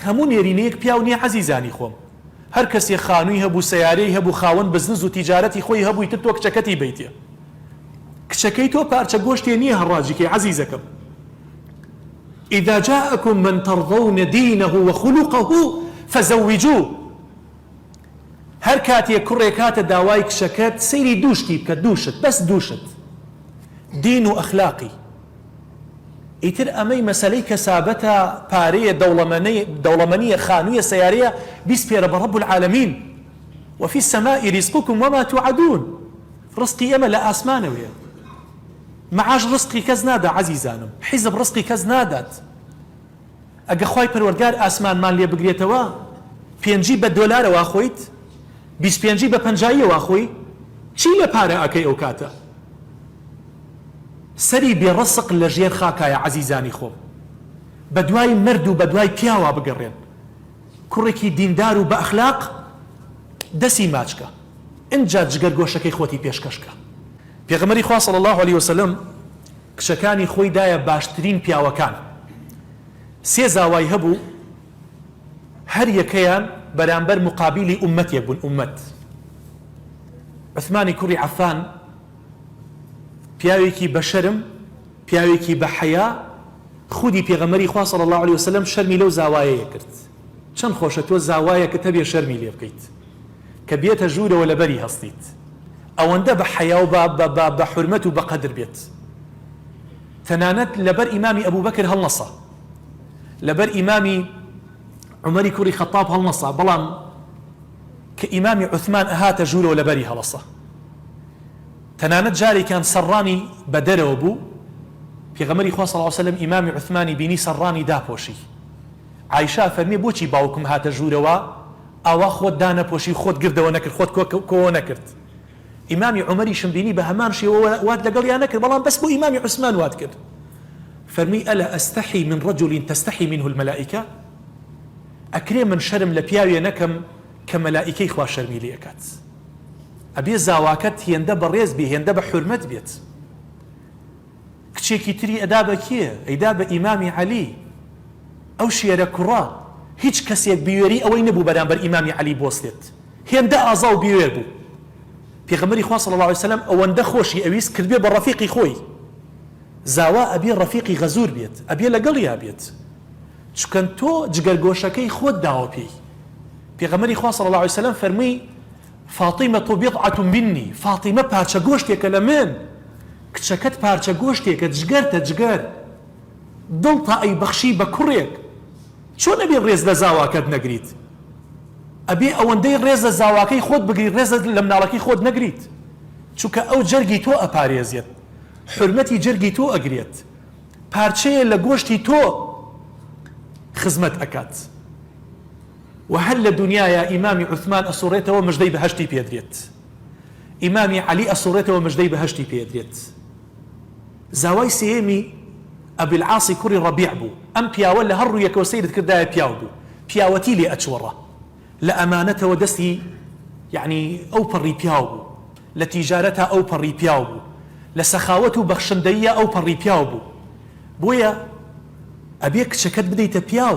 هەموو نێرینەیەک پیاو نییە عەزیزانی خۆم. هەر کەسێ خانووی هەبوو، سەیارەی هەبوو، خاوەن بزنس و تیجارەتی خۆی هەبووی تر تۆ کچەکەتی بیتێ. کچەکەی تۆ پارچە گۆشتێ نییە هەڕاجیکەی عەزیزەکەم. إذا جاءكم من ترضون دينه وخلقه فزوجوه. هەر کاتێک کوڕێک هاتە داوای کچەکەت سەیری دووشتی بکە، دووشت بەس دووشت دین و ئەخلاقی. ئیتر ئەمەی مەسەلەی کەسابەتە، پارەیە، دەوڵەمەنیە، خانوویە، سەیارەیە، بیسپێرە بە رەب العالەمین. وفي السماء رزقكم وما توعدون. ڕزقی ئێمە لە ئاسمانەوەیە. معاش ڕزقی کەس نادا عەزیزانم، حیزب ڕزقی کەس نادات. ئەگە خوای پەروەردگار ئاسمانمان لێ بگرێتەوە، 5 بە دۆلارەوە خۆیت، 25 بە 50ەوە خۆی، چی لە پارە ئەکەی ئەو کاتە؟ سەری بێڕسق لە ژێر خاکایە عەزیزانی خۆم. بە دوای مرد و بە دوای پیاوە بگەڕێن. کوڕێکی دیندار و بە ئەخلاق دەسی ماچکە، ئینجا جگەرگۆشەکەی خۆتی پێشکەشکە. پێغەمبەری خوا صلی الله علیه وسلم کچەکانی خۆی دایە باشترین پیاوەکان. 3 زاوای هەبوو، هەر یەکەیان بەرامبەر مقابلی ئومەتێک بوون. ئومەت عوثمانی کوڕی عەفان پیاوێکی بە شەرم، پیاوێکی بە حەیا، خودی پێغەمبەری خوا صلی الله علیه وسلم شەرمی لەو زاوایەیە کرد. چەند خۆشە تۆ زاوایەکە هەبێ شەرمی لێ بکەیت کە بێتە ژوورەوە لەبەری هەستیت، ئەوەندە بە حەیا و بە حورمەت و بە قەدر بێت. تەنانەت لەبەر ئیمامی ئەبوبەکر هەڵنەسا، لەبەر ئیمامی عومەری کوڕی خەتاب هەڵنەسا، بەڵام کە ئیمامی عوثمان ئەهاتە ژوورەوە لەبەری هەڵەسا. تەنانەت جارێکیان سەڕانی بە دەرەوە بوو، پێغەمبەری خوا صلی الله علیه وسلم ئیمامی عوثمانی بینی سەڕانی داپۆشی. عایشە فەرمی بۆچی باوکم هاتە ژوورەوە ئاوا خۆت دانەپۆشی، خۆت گردەوە نەکرد، خۆت کۆوە نەکرد. ئیمامی عومەریشم بینی بە هەمان شێوە وات لەگەڵیان نەکرد، بەڵام بەس بۆ ئیمامی عوسمان وات کرد. فەرمی ئەلا ئەستەحی من رجل تستحی منه الملائکە. ئەکرێ من شەرم لە پیاوێ نەکەم کە مەلائیکەی خوا شەرمی لێ ئەکات. ئەبێ زاواکەت هێندە بەڕێز بێ، هێندە بە حورمەت بێت. کچێکی تری ئەدا بە کێ؟ ئەیدا بە ئیمامی عەلی. ئەو شێرە کوڕا هیچ کەسێک بوێری ئەوەی نەبوو بەرامبەر ئیمامی عەلی بۆستێت، هێندە ئازا و بوێر بوو. پێغەمبەری خوا صلی الله علیه وسلم ئەوەندە خۆشی ئەویست کرد بێ بە ڕەفیقی خۆی. زاوا ئەبێ ڕەفیقی غەزور بێت، ئەبێ لەگەڵیا بێت، چونکە تۆ جگەرگۆشەکەی خۆت داوە پێی. پێغەمبەری خوا صلی الله علیه وسلم فەرمووی فاتیمە بضعة منی، فاتیمە پارچە گۆشتێکە لە من. کچەکەت پارچە گۆشتێکە، جگەرتە جگەر، دڵتە ئەی بەخشی بە کوڕێک. چۆن ئەبێ ڕێز لە زاواکەت نەگریت؟ ئەبێ ئەوەندەی ڕێز لە زاواکەی خۆت بگریت، ڕێز لە مناڵەکەی خۆت نەگریت، چونکە ئەو جەرگی تۆ ئەپارێزێت، حرمەتی جەرگی تۆ ئەگرێت، پارچەیە لە گۆشتی تۆ خزمەت ئەکات. و هەر لە دنیاە ئیمامی عوثمان ئەسوڕێتەوە مژدەی بەهەشتی پێدرێت، ئیمامی عەلی ئەسوڕێتەوە مژدەی بەهەشتی پێدرێت. زاوای سێیەمی ئەبی العاسی کوڕی ڕەبیع بوو. ئەم پیاوە لە هەر ڕوویەکەوە سەیرت کردایە پیاو بوو، پیاوەتی لێ ئەچوەڕە، لە ئەمانەتەوە دەستی یعنی ئەو پەڕی پیاو بوو، لە تیجارەتە ئەو پەڕی پیاو بوو، لە سەخاوەت و بەخشندەیە ئەو پەڕی پیاو بوو. بۆیە ئەبێ کچەکەت بدەیتە پیاو،